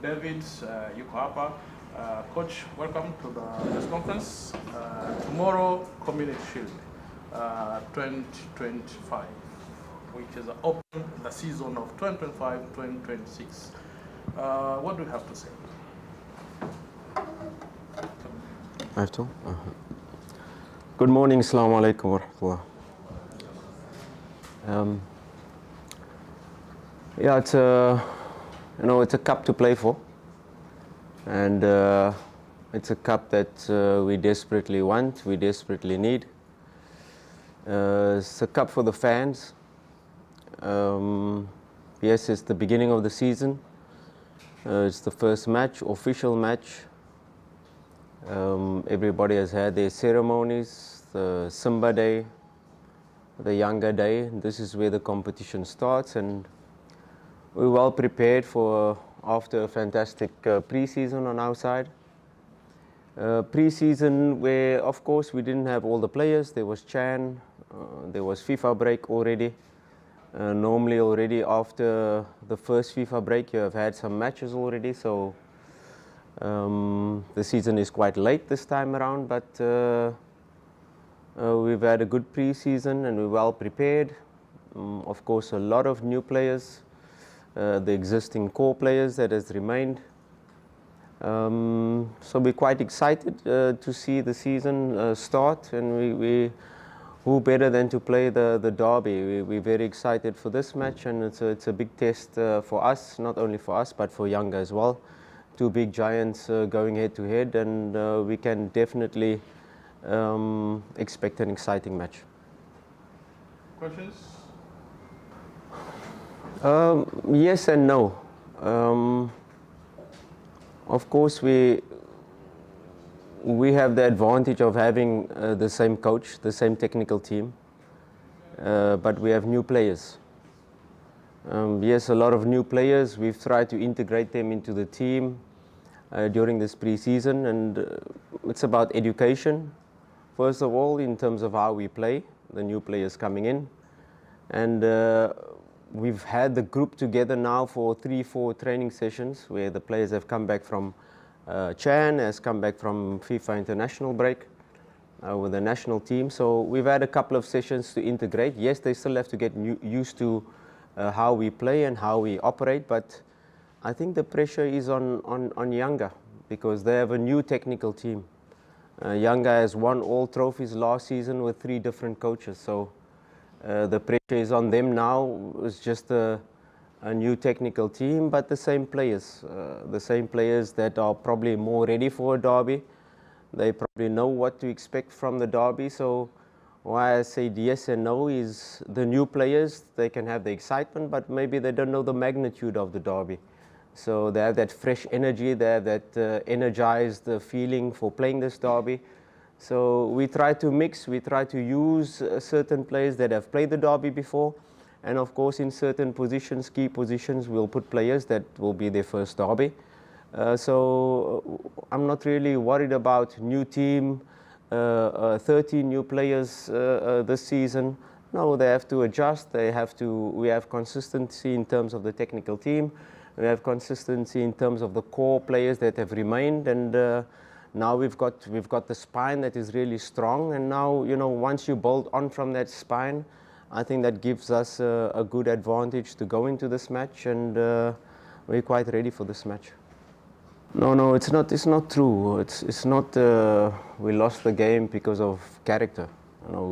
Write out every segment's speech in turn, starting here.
David Yukohapa. Coach, welcome to the press conference. Tomorrow, Community Shield 2025, which is open the season of 2025-2026. What do you have to say? I have to? Good morning, Assalamu alaikum wa rahmatullah. Yeah, it's a cup to play for, and it's a cup that we desperately want, we desperately need. It's a cup for the fans. Yes, it's the beginning of the season. It's the first match, official match. Everybody has had their ceremonies, the Simba Day, the Younger Day. This is where the competition starts, and we're well prepared for after a fantastic pre-season on our side. Pre-season where, of course, we didn't have all the players. There was Chan, there was FIFA break already. Normally already after the first FIFA break you have had some matches already, so the season is quite late this time around, but we've had a good pre-season and we're well prepared. Of course, a lot of new players, the existing core players that has remained. So we're quite excited to see the season start, and who better than to play the derby. We're very excited for this match, and it's a big test for us, not only for us but for Younger as well. Two big giants going head to head, and we can definitely expect an exciting match. Questions? Yes and no. Of course, we have the advantage of having the same coach, the same technical team, but we have new players. Yes, a lot of new players. We've tried to integrate them into the team during this pre-season, and it's about education, first of all, in terms of how we play, the new players coming in. And we've had the group together now for 3-4 training sessions where the players have come back from, Chan has come back from FIFA international break with the national team. So we've had a couple of sessions to integrate. Yes, they still have to get used to how we play and how we operate, but I think the pressure is on Younger because they have a new technical team. Younger has won all trophies last season with 3 different coaches, so the pressure is on them now. It's just a new technical team, but the same players that are probably more ready for a derby. They probably know what to expect from the derby. So why I said yes and no is the new players, they can have the excitement, but maybe they don't know the magnitude of the derby. So they have that fresh energy, they have that energized feeling for playing this derby. So we try to mix, we try to use certain players that have played the derby before, and of course in certain positions, key positions, we'll put players that will be their first derby. So I'm not really worried about new team, 13 new players this season. No, they have to adjust, we have consistency in terms of the technical team, we have consistency in terms of the core players that have remained, and now we've got the spine that is really strong, and now, you know, once you build on from that spine, I think that gives us a good advantage to go into this match, and we're quite ready for this match. No, it's not true. It's not we lost the game because of character. You know,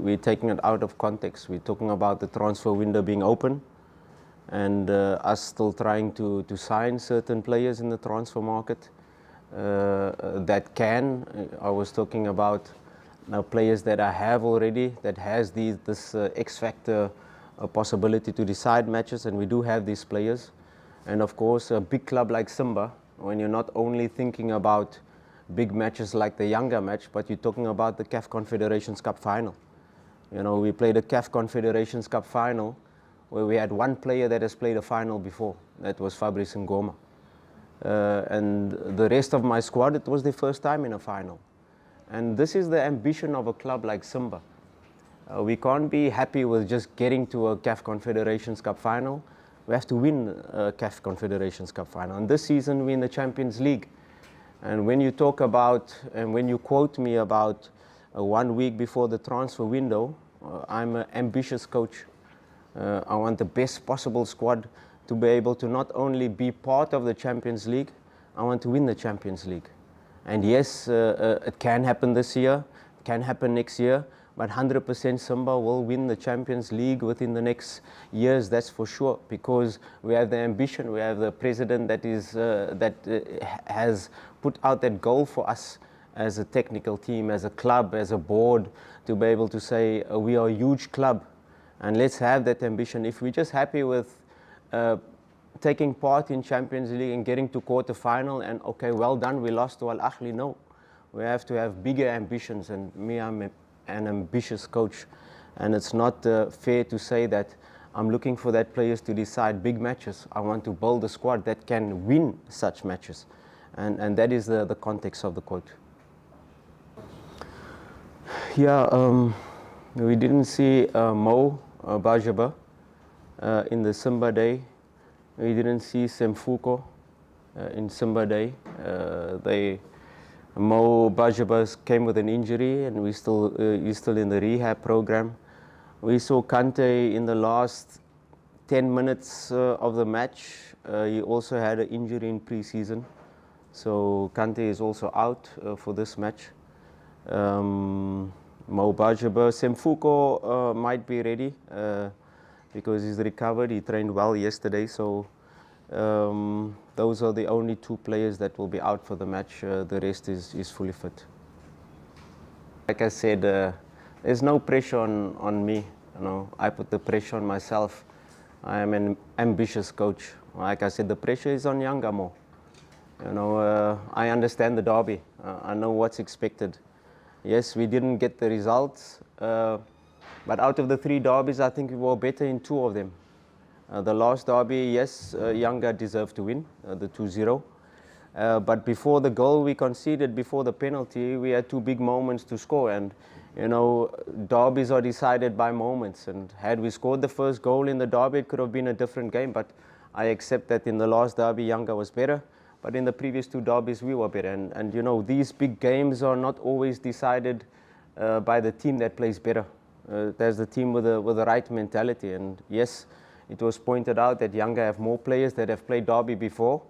we're taking it out of context. We're talking about the transfer window being open, and us still trying to sign certain players in the transfer market. That can. I was talking about now players that I have already that has this X factor possibility to decide matches, and we do have these players. And of course, a big club like Simba, when you're not only thinking about big matches like the Younger match, but you're talking about the CAF Confederations Cup final. You know, we played a CAF Confederations Cup final where we had one player that has played a final before. That was Fabrice Ngoma. And the rest of my squad, it was their first time in a final. And this is the ambition of a club like Simba. We can't be happy with just getting to a CAF Confederations Cup final. we have to win CAF Confederations Cup final. And this season we're in the Champions League. And when you talk about, and when you quote me about 1 week before the transfer window, I'm an ambitious coach. I want the best possible squad to be able to not only be part of the Champions League, I want to win the Champions League. And yes, it can happen this year, it can happen next year, but 100% Simba will win the Champions League within the next years, that's for sure, because we have the ambition, we have the president that has put out that goal for us as a technical team, as a club, as a board, to be able to say we are a huge club, and let's have that ambition. If we're just happy with taking part in Champions League and getting to quarter final and okay, well done, we lost to Al Ahly, no. We have to have bigger ambitions, and me, I'm an ambitious coach, and it's not fair to say that I'm looking for that players to decide big matches. I want to build a squad that can win such matches, and that is the context of the quote. Yeah, we didn't see Mo Bajaba in the Simba Day. We didn't see Semfuko in Simba Day. Mo Bajaba came with an injury, and he's still in the rehab program. We saw Kante in the last 10 minutes of the match. He also had an injury in pre-season, so Kante is also out for this match. Mo Bajaba, Semfuko might be ready because he's recovered. He trained well yesterday, so those are the only 2 players that will be out for the match. The rest is fully fit. Like I said, there's no pressure on me. You know, I put the pressure on myself. I am an ambitious coach. Like I said, the pressure is on Yanga Mo. You know, I understand the derby. I know what's expected. Yes, we didn't get the results, but out of the 3 derbies, I think we were better in 2 of them. The last derby, yes, Yanga deserved to win, the 2-0. But before the goal we conceded, before the penalty, we had 2 big moments to score. And, you know, derbies are decided by moments. And had we scored the first goal in the derby, it could have been a different game. But I accept that in the last derby, Yanga was better. But in the previous 2 derbies, we were better. And you know, these big games are not always decided by the team that plays better. There's the team with the right mentality. And yes, it was pointed out that Yanga have more players that have played derby before.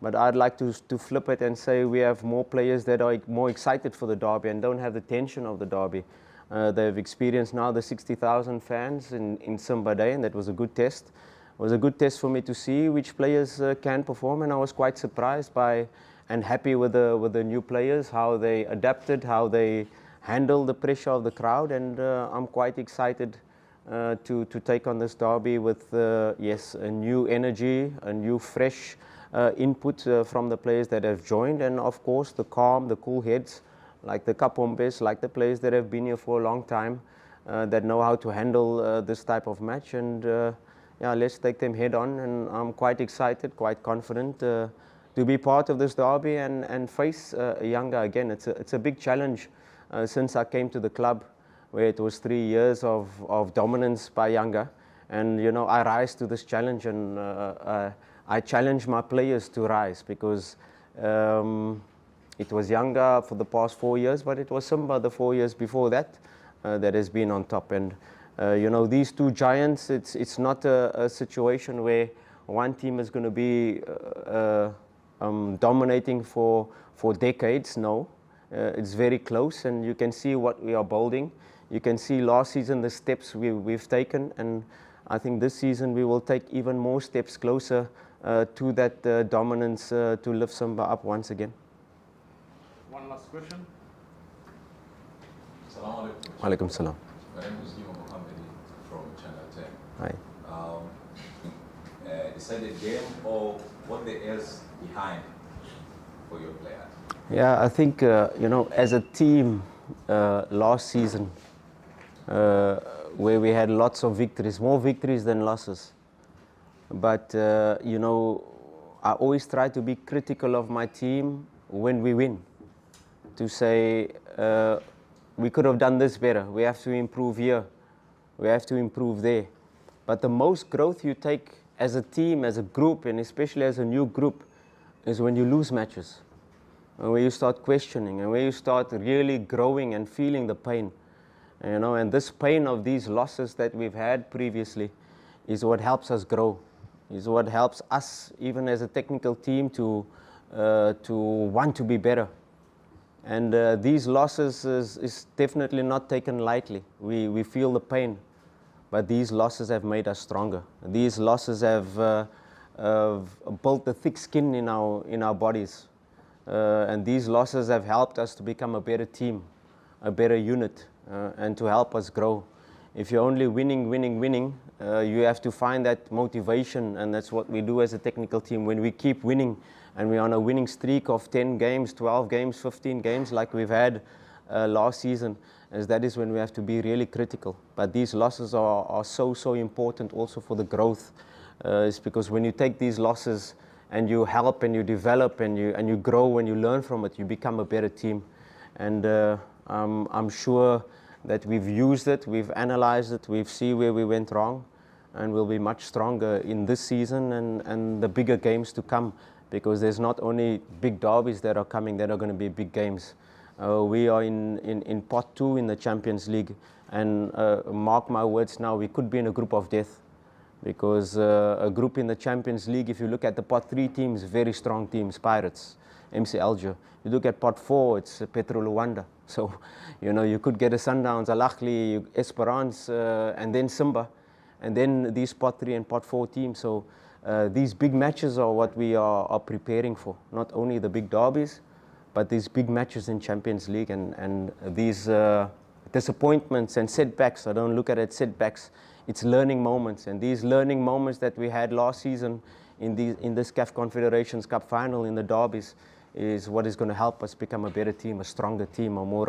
But I'd like to flip it and say we have more players that are more excited for the derby and don't have the tension of the derby. They've experienced now the 60,000 fans in Simba Day, and that was a good test. It was a good test for me to see which players can perform, and I was quite surprised by and happy with the new players, how they adapted, how they handled the pressure of the crowd, and I'm quite excited to take on this derby with yes, a new energy, a new fresh input from the players that have joined, and of course the calm, the cool heads, like the Kapombes, like the players that have been here for a long time, that know how to handle this type of match. And yeah, let's take them head on, and I'm quite excited, quite confident to be part of this derby and face Yanga again. It's a big challenge since I came to the club, where it was 3 years of dominance by Yanga, and you know, I rise to this challenge, and I challenge my players to rise, because it was Yanga for the past 4 years, but it was Simba the 4 years before that that has been on top. And you know, these 2 giants, it's not a situation where one team is going to be dominating for decades. No, it's very close, and you can see what we are building. You can see last season the steps we've taken, and I think this season we will take even more steps closer to that dominance to lift Simba up once again. One last question. Assalamu alaikum. Alaikum salam. My name is from Channel 10. Hi. Decided game, or what there is behind for your players? Yeah, I think you know, as a team last season, where we had lots of victories, more victories than losses. But you know, I always try to be critical of my team when we win, to say we could have done this better, we have to improve here, we have to improve there. But the most growth you take as a team, as a group, and especially as a new group, is when you lose matches, and when you start questioning, and when you start really growing and feeling the pain. You know, and this pain of these losses that we've had previously is what helps us grow, is what helps us, even as a technical team, to want to be better. And these losses is definitely not taken lightly. We feel the pain, but these losses have made us stronger. These losses have built the thick skin in our bodies, and these losses have helped us to become a better team, a better unit, and to help us grow. If you're only winning, you have to find that motivation, and that's what we do as a technical team. When we keep winning, and we're on a winning streak of 10 games, 12 games, 15 games like we've had last season, as that is when we have to be really critical. But these losses are so important also for the growth. It's because when you take these losses and you help and you develop and you grow and you learn from it, you become a better team. And I'm sure that we've used it, we've analyzed it, we've seen where we went wrong, and we'll be much stronger in this season and the bigger games to come, because there's not only big derbies that are coming, that are going to be big games. We are in pot 2 in the Champions League, and mark my words now, we could be in a group of death, because a group in the Champions League, if you look at the pot 3 teams, very strong teams, Pirates, MC Alger. You look at pot 4, it's Petro Luanda. So, you know, you could get a Sundowns, Al Ahly, Esperance, and then Simba, and then these pot 3 and pot 4 teams. So these big matches are what we are preparing for. Not only the big derbies, but these big matches in Champions League, and these disappointments and setbacks. I don't look at it setbacks. It's learning moments, and these learning moments that we had last season in this CAF Confederations Cup final, in the derbies, is what is going to help us become a better team, a stronger team, a more